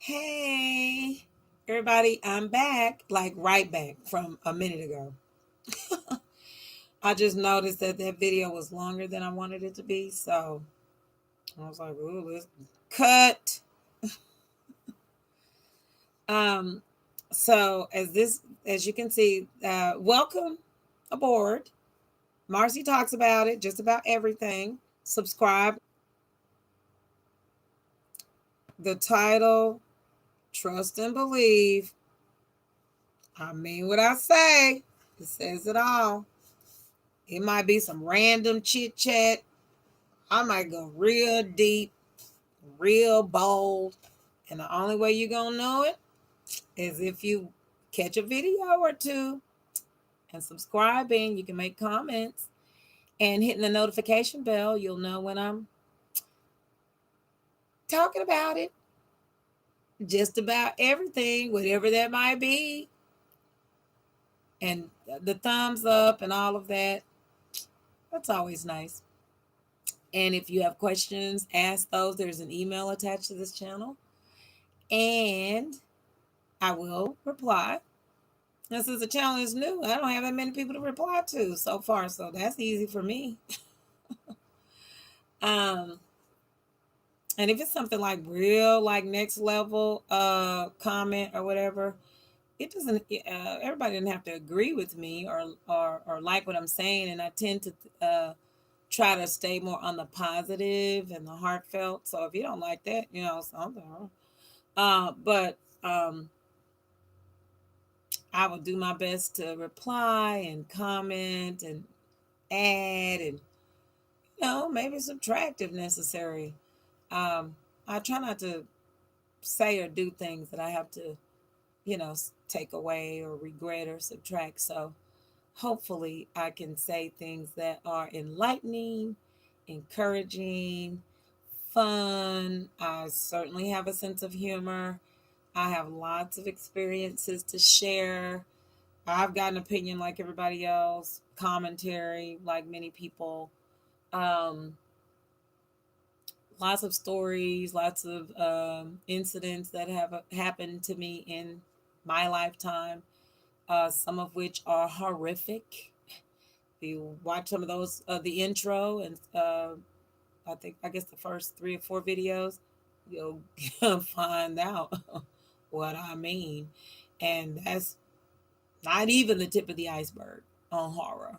Hey, everybody, I'm back, like right back from a minute ago. I just noticed that that video was longer than I wanted it to be, so I was like, "Ooh, let's cut." Um, as you can see, welcome aboard. Marcy talks about it, just about everything. Subscribe. The title, Trust and Believe. I mean what I say. It says it all. It might be some random chit chat. I might go real deep, real bold. And the only way you're going to know it is if you catch a video or two and subscribing. You can make comments and hitting the notification bell. You'll know when I'm talking about it. Just about everything, whatever that might be. And the thumbs up and all of that. That's always nice. And if you have questions, ask those. There's an email attached to this channel. And I will reply. And since the channel is new, I don't have that many people to reply to so far, so that's easy for me. Um, and if it's something like real, like next level, comment or whatever, it doesn't. Everybody doesn't have to agree with me or like what I'm saying, and I tend to try to stay more on the positive and the heartfelt. So if you don't like that, something wrong. But I will do my best to reply and comment and add and maybe subtract if necessary. Um, I try not to say or do things that I have to, take away or regret or subtract. So hopefully I can say things that are enlightening, encouraging, fun. I certainly have a sense of humor. I have lots of experiences to share. I've got an opinion like everybody else, commentary like many people. Um, Lots of stories, lots of incidents that have happened to me in my lifetime, some of which are horrific. If you watch some of those, the intro, and I guess the first 3 or 4 videos, you'll find out what I mean. And that's not even the tip of the iceberg on horror.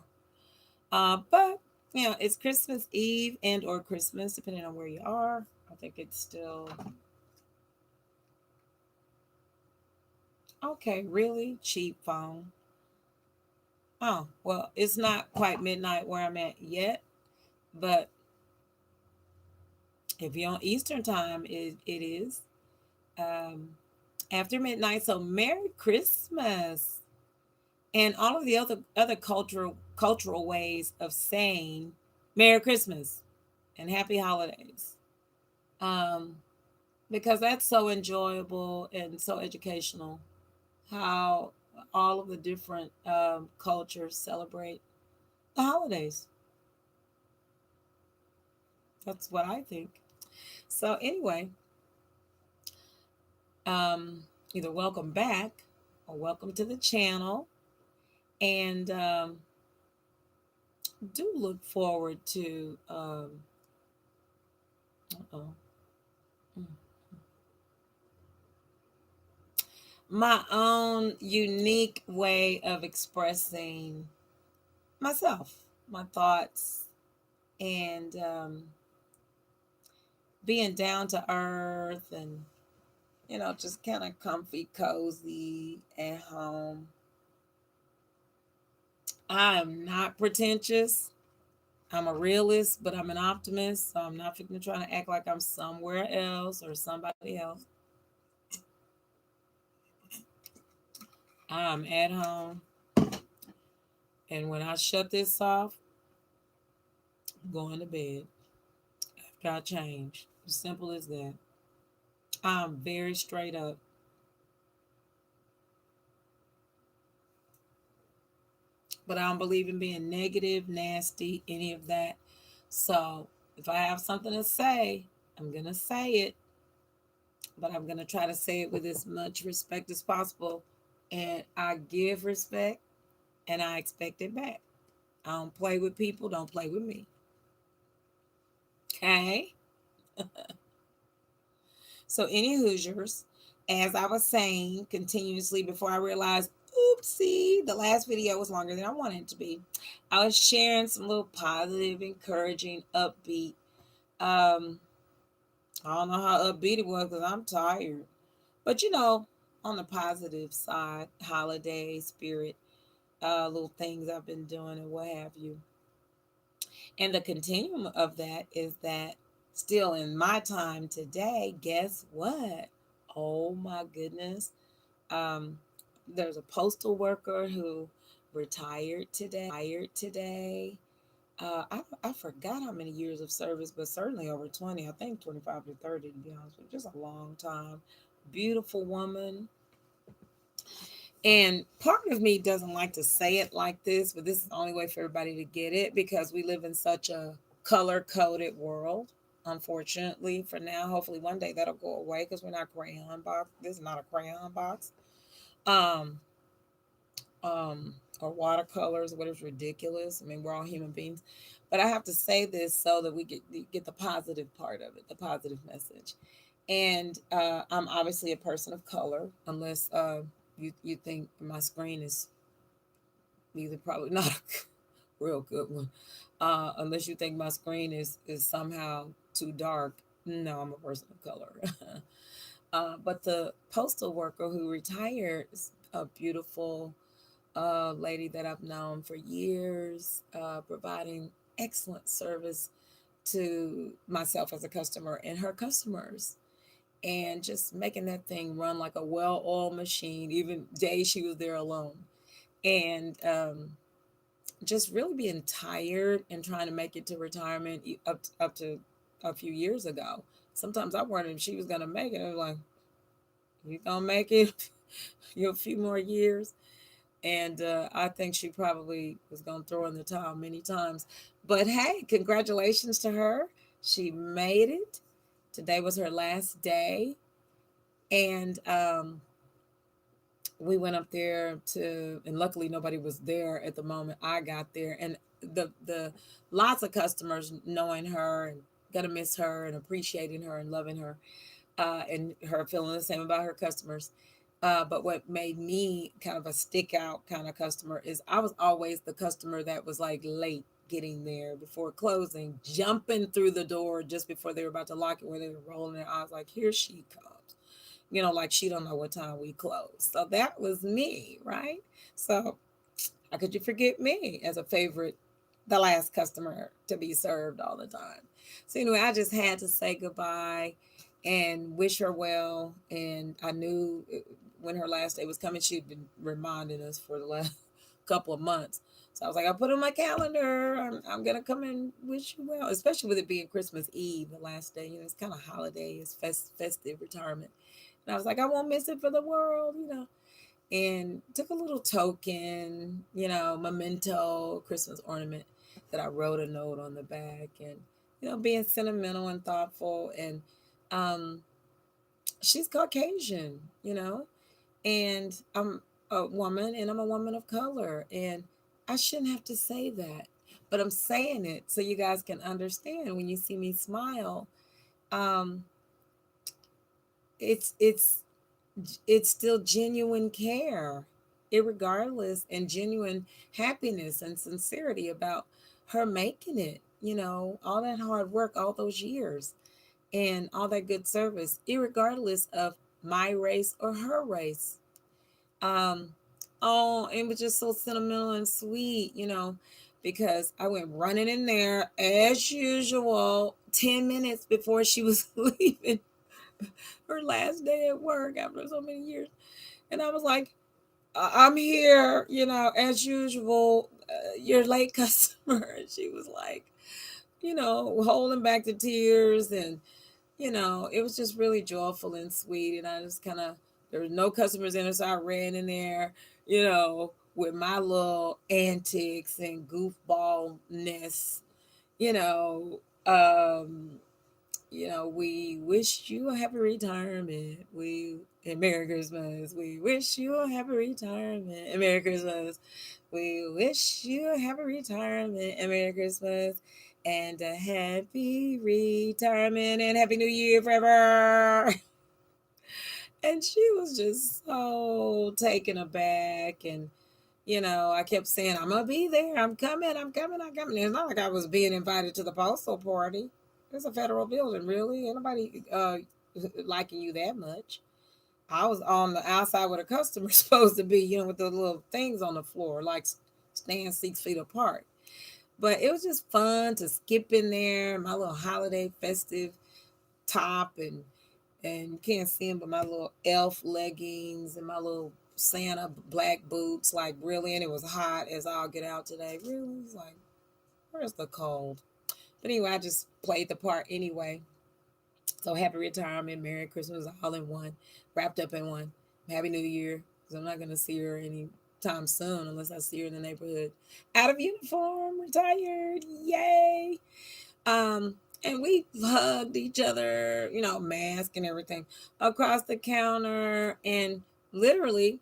But it's Christmas Eve and or Christmas, depending on where you are. I think it's still okay. Really cheap phone. Oh well, it's not quite midnight where I'm at yet, but if you're on Eastern time, it is after midnight. So Merry Christmas and all of the other cultural ways of saying Merry Christmas and Happy Holidays. Um, because that's so enjoyable and so educational how all of the different cultures celebrate the holidays. That's what I think. So, anyway, um, either welcome back or welcome to the channel. And do look forward to uh-oh, mm, my own unique way of expressing myself, my thoughts, and being down to earth and just kind of comfy, cozy at home. I am not pretentious. I'm a realist, but I'm an optimist. So I'm not trying to act like I'm somewhere else or somebody else. I'm at home. And when I shut this off, I'm going to bed after I change. As simple as that. I'm very straight up. But I don't believe in being negative, nasty, any of that. So if I have something to say, I'm going to say it. but I'm going to try to say it with as much respect as possible. And I give respect and I expect it back. I don't play with people, don't play with me. Okay? So, any Hoosiers, as I was saying continuously before I realized, oopsie, the last video was longer than I wanted it to be. I was sharing some little positive, encouraging, upbeat. Um, I don't know how upbeat it was because I'm tired. But on the positive side, holiday spirit, little things I've been doing and what have you. And the continuum of that is that still in my time today, guess what? Oh my goodness. Um, there's a postal worker who retired today. I forgot how many years of service, but certainly over 20, I think 25 to 30, to be honest with you. Just a long time. Beautiful woman. And part of me doesn't like to say it like this, but this is the only way for everybody to get it because we live in such a color coded world. Unfortunately, for now, hopefully one day that'll go away because we're not crayon box. This is not a crayon box. Um, or watercolors, what is ridiculous. I mean, we're all human beings. But I have to say this so that we get the positive part of it, the positive message. And I'm obviously a person of color, unless you think my screen is either probably not a real good one, unless you think my screen is somehow too dark. No, I'm a person of color. But the postal worker who retired is a beautiful lady that I've known for years, providing excellent service to myself as a customer and her customers, and just making that thing run like a well-oiled machine, even days she was there alone. And just really being tired and trying to make it to retirement up to a few years ago. Sometimes I wondered if she was going to make it. I was like, you going to make it? You a few more years? And I think she probably was going to throw in the towel many times. But hey, congratulations to her. She made it. Today was her last day. And we went up there and luckily nobody was there at the moment I got there. And the lots of customers knowing her and gonna miss her and appreciating her and loving her, and her feeling the same about her customers. But what made me kind of a stick out kind of customer is I was always the customer that was like late getting there before closing, jumping through the door just before they were about to lock it, where they were rolling their eyes like, here she comes. Like she don't know what time we close. So that was me, right? So how could you forget me as a favorite, the last customer to be served all the time? So anyway, I just had to say goodbye and wish her well. And I knew when her last day was coming, she'd been reminding us for the last couple of months. So I was like, I put on my calendar. I'm gonna come and wish you well, especially with it being Christmas Eve, the last day. It's kind of holiday, it's festive retirement. And I was like, I won't miss it for the world. And took a little token, memento Christmas ornament that I wrote a note on the back, and being sentimental and thoughtful. And um, she's Caucasian, and I'm a woman, and I'm a woman of color, and I shouldn't have to say that, but I'm saying it so you guys can understand when you see me smile. Um, it's it's still genuine care, irregardless, and genuine happiness and sincerity about her making it, all that hard work, all those years, and all that good service, irregardless of my race or her race. Um, oh, it was just so sentimental and sweet, because I went running in there as usual 10 minutes before she was leaving her last day at work after so many years. And I was like, I'm here, as usual, your late customer. And she was like, holding back the tears. And it was just really joyful and sweet. And I just kind of, there was no customers in there. So I ran in there, with my little antics and goofballness, you know, um, We wish you a happy retirement. We and Merry Christmas. We wish you a happy retirement and Merry Christmas. We wish you a happy retirement and Merry Christmas and a happy retirement and Happy New Year forever. And she was just so taken aback. And I kept saying, I'm gonna be there. I'm coming. I'm coming. I'm coming. It's not like I was being invited to the postal party. It's a federal building, really. Ain't nobody liking you that much. I was on the outside where the customer's supposed to be, with the little things on the floor, like stand 6 feet apart. But it was just fun to skip in there, my little holiday festive top, and you can't see them, but my little elf leggings and my little Santa black boots, like really, and it was hot as all get out today. Really, it's like, where's the cold? But anyway, I just played the part anyway. So happy retirement, Merry Christmas, all in one, wrapped up in one. Happy New Year, because I'm not gonna see her anytime soon unless I see her in the neighborhood, out of uniform, retired, yay! Um, and we hugged each other, mask and everything, across the counter. And literally,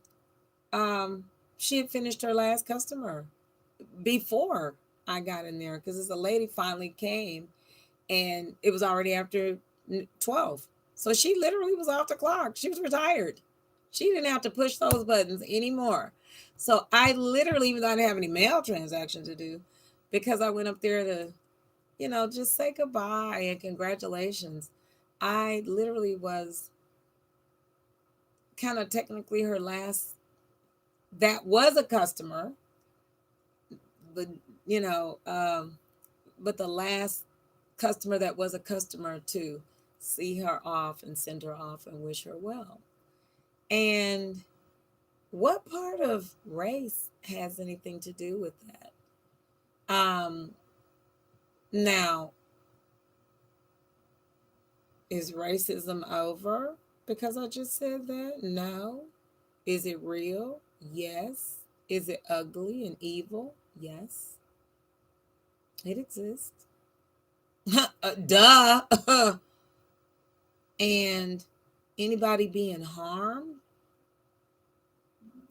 um, she had finished her last customer before I got in there because this a lady finally came and it was already after 12. So she literally was off the clock. She was retired. She didn't have to push those buttons anymore. So I literally, even though I didn't have any mail transaction to do, because I went up there to just say goodbye and congratulations. I literally was kind of technically her last, that was a customer, but, you know, um, but the last customer that was a customer to see her off and send her off and wish her well. And what part of race has anything to do with that? Now, is racism over because I just said that? No. Is it real? Yes. Is it ugly and evil? Yes. It exists. Duh. And anybody being harmed,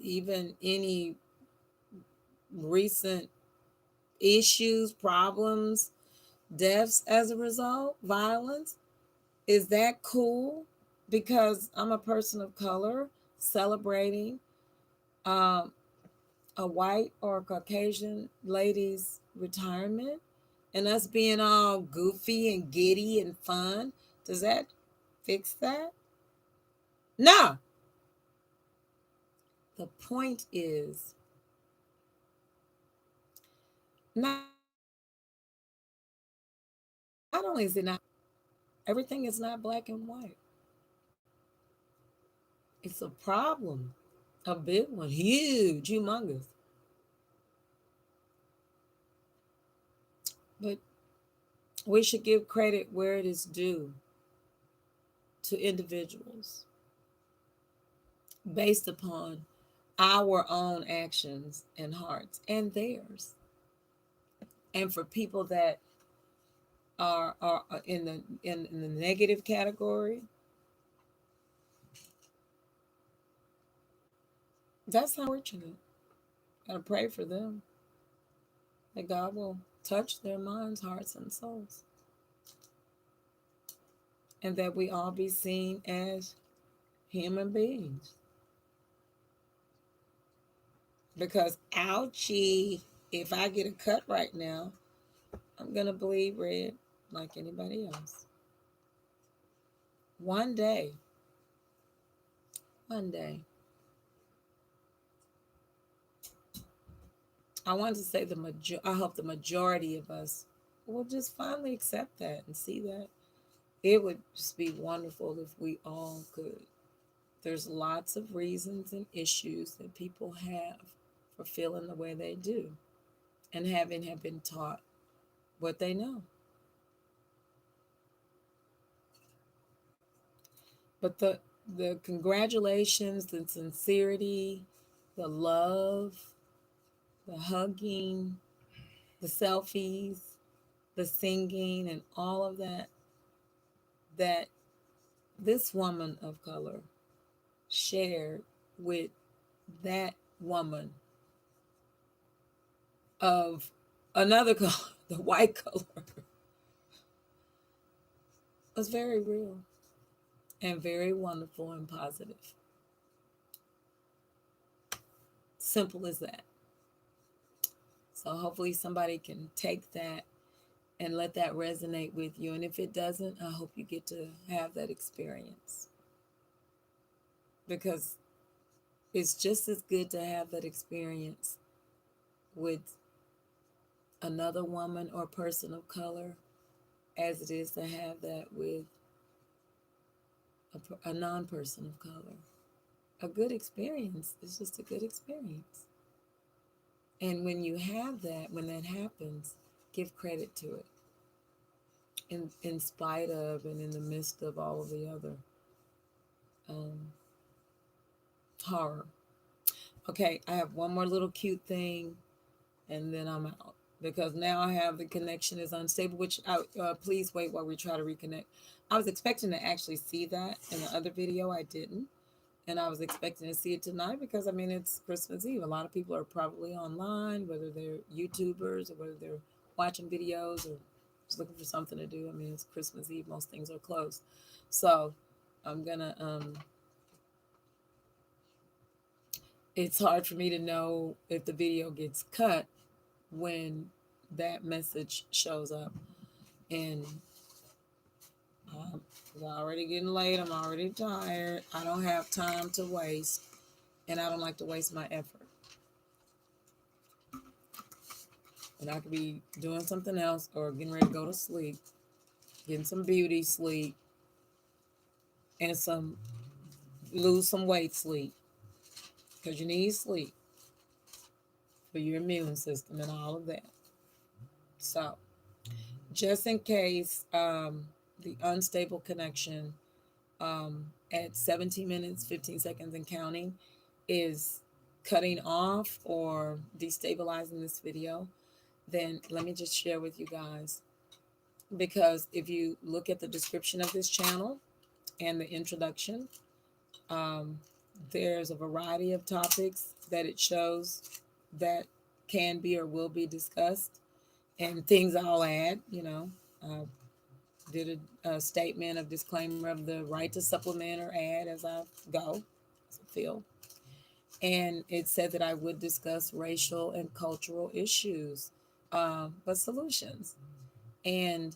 even any recent issues, problems, deaths as a result, violence, is that cool? Because I'm a person of color celebrating um, a white or Caucasian lady's retirement and us being all goofy and giddy and fun. Does that fix that? No. The point is, not only is it not, everything is not black and white. It's a problem, a big one, huge, humongous. But we should give credit where it is due to individuals based upon our own actions and hearts and theirs. And for people that are in the negative category, that's unfortunate. Gotta pray for them that God will touch their minds, hearts, and souls, and that we all be seen as human beings. Because ouchie, if I get a cut right now, I'm gonna bleed red like anybody else. One day, one day. I want to say I hope the majority of us will just finally accept that and see that. It would just be wonderful if we all could. There's lots of reasons and issues that people have for feeling the way they do and having have been taught what they know. But the congratulations, the sincerity, the love, the hugging, the selfies, the singing, and all of that, that this woman of color shared with that woman of another color, the white color, was very real and very wonderful and positive. Simple as that. So hopefully somebody can take that and let that resonate with you. And if it doesn't, I hope you get to have that experience, because it's just as good to have that experience with another woman or person of color as it is to have that with a non person of color. A good experience is just a good experience. And when you have that, when that happens, give credit to it in spite of and in the midst of all of the other um, horror. Okay, I have one more little cute thing and then I'm out because now I have the connection is unstable, which please wait while we try to reconnect. I was expecting to actually see that in the other video. I didn't. And I was expecting to see it tonight because I mean it's Christmas Eve. A lot of people are probably online, whether they're YouTubers or whether they're watching videos or just looking for something to do. I mean it's Christmas Eve. Most things are closed. So I'm gonna it's hard for me to know if the video gets cut when that message shows up. And it's already getting late. I'm already tired. I don't have time to waste. And I don't like to waste my effort. And I could be doing something else or getting ready to go to sleep, getting some beauty sleep, and some lose some weight sleep. Because you need sleep for your immune system and all of that. So, just in case the unstable connection at 17 minutes, 15 seconds and counting is cutting off or destabilizing this video, then let me just share with you guys. Because if you look at the description of this channel and the introduction, um, there's a variety of topics that it shows that can be or will be discussed, and things I'll add. Did a statement of disclaimer of the right to supplement or add as I go, as I feel. And it said that I would discuss racial and cultural issues, but solutions. And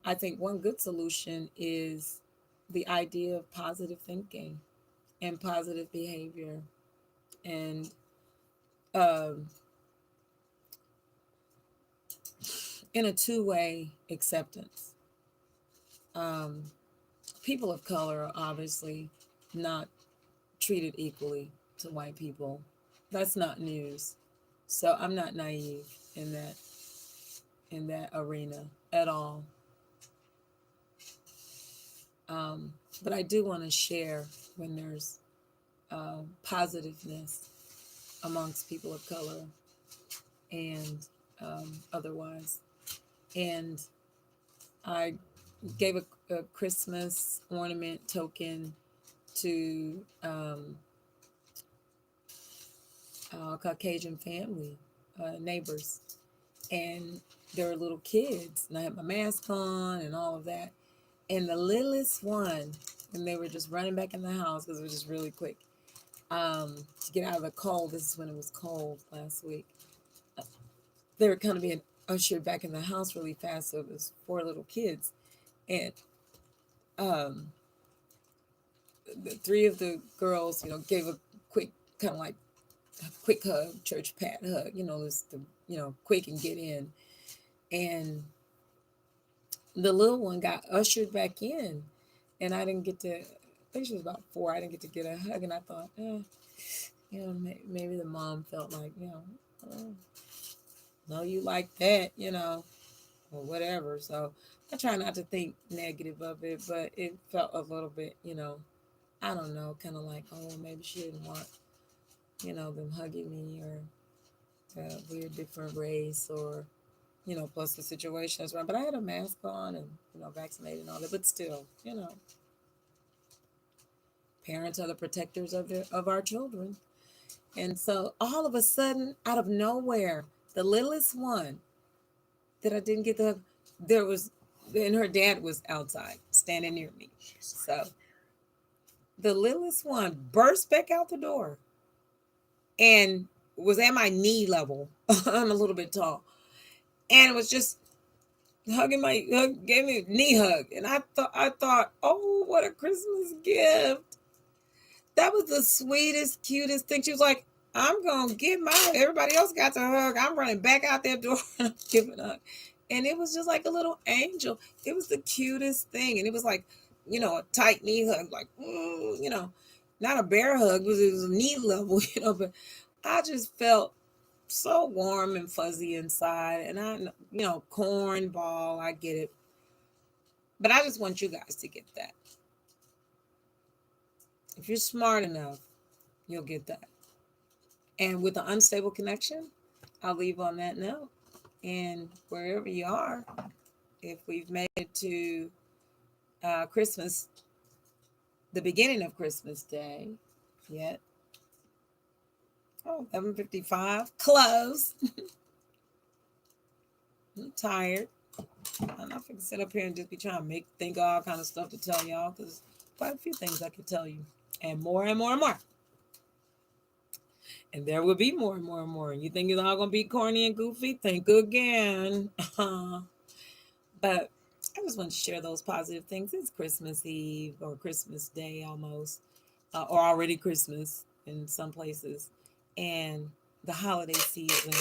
I think one good solution is the idea of positive thinking and positive behavior and um, in a two-way acceptance. Um, People of color are obviously not treated equally to white people. That's not news. So I'm not naive in that arena at all. But I do want to share when there's positiveness amongst people of color and otherwise. And I gave a Christmas ornament token to Caucasian family, neighbors, and there were little kids, and I had my mask on and all of that. And the littlest one, and they were just running back in the house because it was just really quick to get out of the cold. This is when it was cold last week. They were kind of being ushered back in the house really fast. So it was four little kids, and um, the three of the girls, gave a quick kind of like a quick hug, church pat hug. Just the quick and get in, and the little one got ushered back in, and I didn't get to. I think she was about 4. I didn't get to get a hug, and I thought, maybe the mom felt like, oh, no, you like that, or whatever. So I try not to think negative of it, but it felt a little bit, I don't know, kind of like, oh, maybe she didn't want, them hugging me, or we're a different race, or plus the situation is around. But I had a mask on and, vaccinated and all that. But still, parents are the protectors of our children. And so all of a sudden, out of nowhere, the littlest one that I didn't get the hug, there was, and her dad was outside standing near me. So the littlest one burst back out the door and was at my knee level. I'm a little bit tall. And it was just gave me a knee hug. And I thought, oh, what a Christmas gift. That was the sweetest, cutest thing. She was like, I'm gonna get mine. Everybody else got to hug. I'm running back out that door and I'm giving a hug. And it was just like a little angel. It was the cutest thing. And it was like, a tight knee hug, like, not a bear hug, it was a knee level, but I just felt so warm and fuzzy inside. And cornball, I get it. But I just want you guys to get that. If you're smart enough, you'll get that. And with the unstable connection, I'll leave on that note. And wherever you are, if we've made it to Christmas, the beginning of Christmas Day, yet, 11:55, close. I'm tired. I'm not going to sit up here and just be trying to think of all kind of stuff to tell y'all, because quite a few things I could tell you, and more and more and more. And there will be more and more and more. And you think it's all going to be corny and goofy? Think again. But I just want to share those positive things. It's Christmas Eve or Christmas Day almost, or already Christmas in some places, and the holiday season.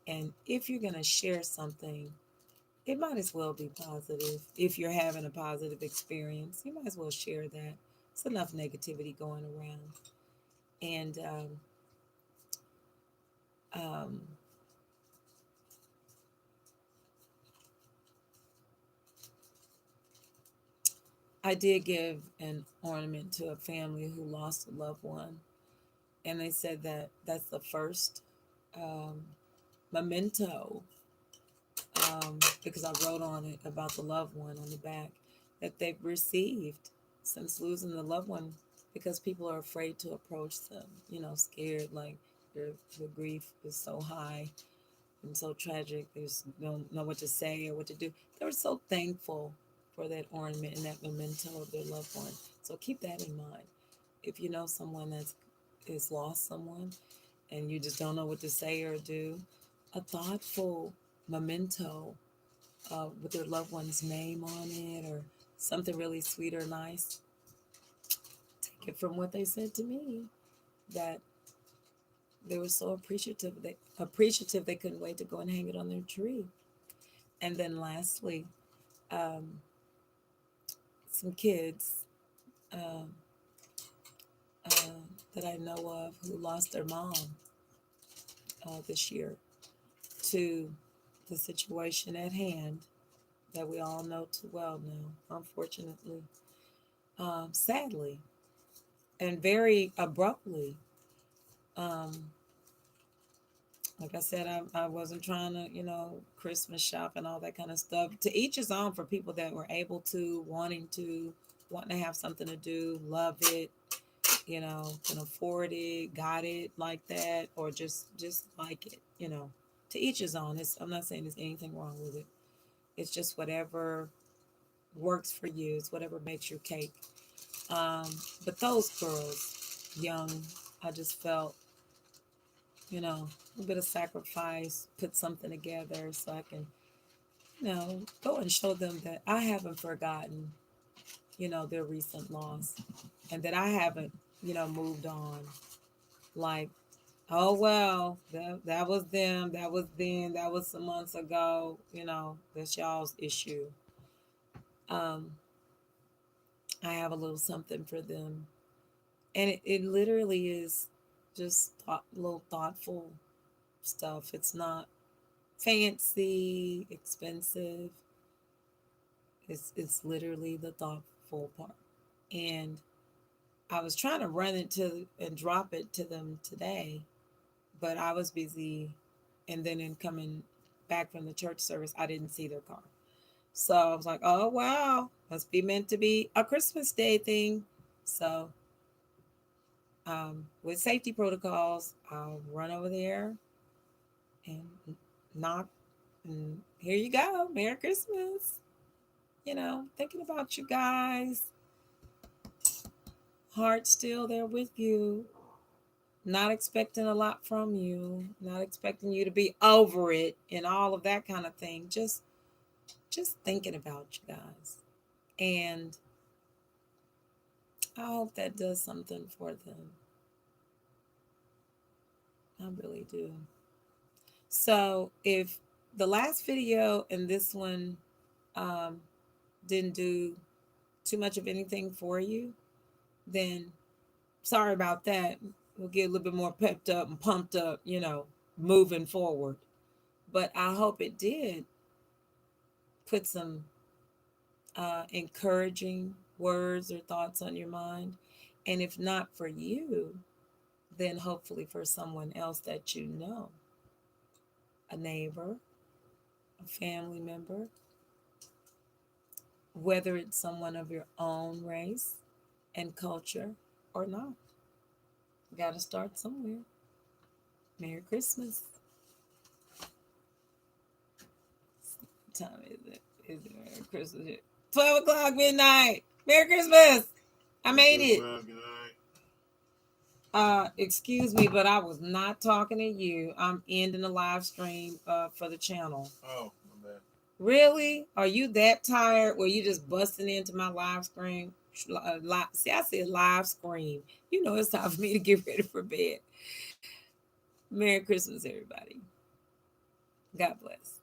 And if you're going to share something, it might as well be positive. If you're having a positive experience, you might as well share that. It's enough negativity going around. And um, I did give an ornament to a family who lost a loved one, and they said that that's the first um, memento, because I wrote on it about the loved one on the back, that they've received since losing the loved one, because people are afraid to approach them, scared, like their grief is so high and so tragic. There's no know what to say or what to do. They were so thankful for that ornament and that memento of their loved one. So keep that in mind. If you know someone has lost someone and you just don't know what to say or do, a thoughtful memento with their loved one's name on it or something really sweet or nice. Take it from what they said to me, that they were so appreciative they couldn't wait to go and hang it on their tree. And then lastly, um, some kids um, uh, that I know of who lost their mom this year to the situation at hand that we all know too well now, unfortunately, sadly, and very abruptly. Um, like I said, I wasn't trying to, Christmas shop and all that kind of stuff. To each his own, for people that were able to, wanting to have something to do, love it, can afford it, got it like that, or just like it, To each his own. I'm not saying there's anything wrong with it. It's just whatever works for you. It's whatever makes your cake. Um, but those girls, young, I just felt, a bit of sacrifice, put something together so I can, go and show them that I haven't forgotten, their recent loss, and that I haven't, moved on. Like, oh well, that was them, that was then, that was some months ago, that's y'all's issue. Um, I have a little something for them, and it literally is just little thoughtful stuff. It's not fancy, expensive. It's literally the thoughtful part. And I was trying to run it to and drop it to them today, but I was busy, and then in coming back from the church service, I didn't see their car. So I was like, oh, wow, must be meant to be a Christmas Day thing. So with safety protocols, I'll run over there and knock. And here you go. Merry Christmas. Thinking about you guys. Heart still there with you. Not expecting a lot from you. Not expecting you to be over it and all of that kind of thing. Just thinking about you guys. And I hope that does something for them. I really do. So if the last video and this one um, didn't do too much of anything for you, then sorry about that. We'll get a little bit more pepped up and pumped up, moving forward. But I hope it did put some encouraging words or thoughts on your mind. And if not for you, then hopefully for someone else that you know, a neighbor, a family member, whether it's someone of your own race and culture or not. You got to start somewhere. Merry Christmas. What time is it? Is it Merry Christmas? 12 o'clock midnight. Merry Christmas. I made it. Excuse me, but I was not talking to you. I'm ending the live stream for the channel. Oh, my bad. Really? Are you that tired where you just busting into my live screen? See, I said live screen. It's time for me to get ready for bed. Merry Christmas, everybody. God bless.